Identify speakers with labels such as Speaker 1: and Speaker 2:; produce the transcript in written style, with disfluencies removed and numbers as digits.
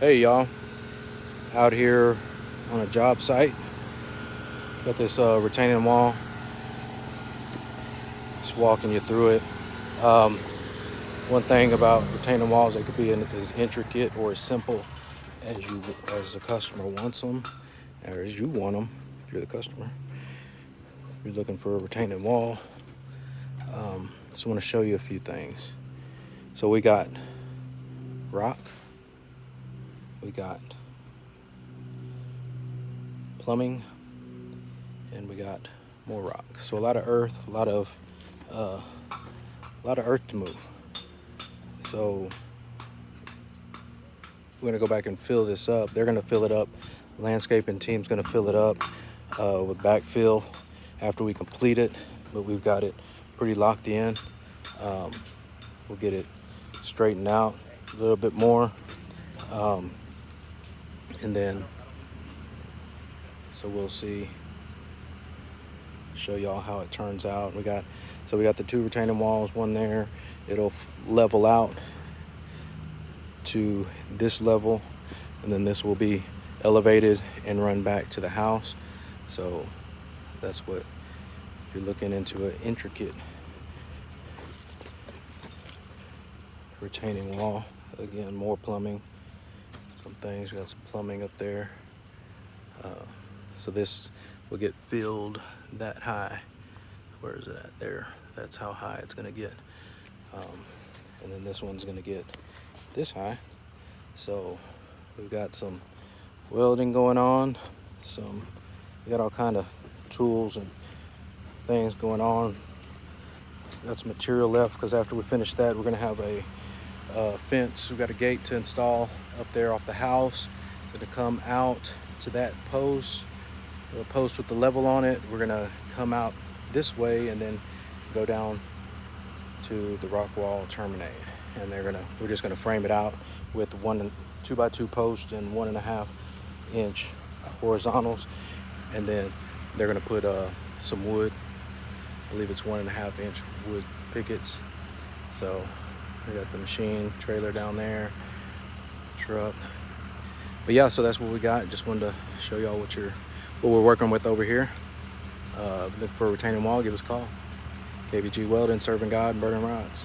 Speaker 1: Hey y'all, out here on a job site. Got this retaining wall. Just walking you through it. Um, One thing about retaining walls, they could be as intricate or as simple as the customer wants them, or as you want them. If you're the customer, if you're looking for a retaining wall. Just want to show you a few things. So we got rock, we got plumbing, and we got more rock. So a lot of earth, uh, a lot of earth to move. So we're gonna go back and fill this up. They're gonna fill it up. Landscaping team's gonna fill it up with backfill after we complete it. But we've got it pretty locked in. We'll get it straightened out a little bit more, and then so we'll see. Show y'all how it turns out. We got the two retaining walls, one there. It'll level out to this level, and then this will be elevated and run back to the house. So that's what you're looking into, an intricate retaining wall. Again, more plumbing, some things. We got some plumbing up there. So this will get filled that high. Where is it at? There. That's how high it's gonna get. And then this one's gonna get this high. So we've got some welding going on. We got all kind of tools and things going on. Got some material left because after we finish that, we're gonna have a fence. We've got a gate to install up there off the house. It's gonna come out to that post. The post with the level on it. We're gonna come out this way and then go down to the rock wall terminate. And we're just gonna frame it out with 2x2 posts and 1.5 inch horizontals, and then they're gonna put some wood. I believe it's 1.5 inch wood pickets. So we got the machine trailer down there, truck. But yeah, so that's what we got. Just wanted to show y'all what we're working with over here. Look for a retaining wall, give us a call. KBG Welding, serving God, burning rods.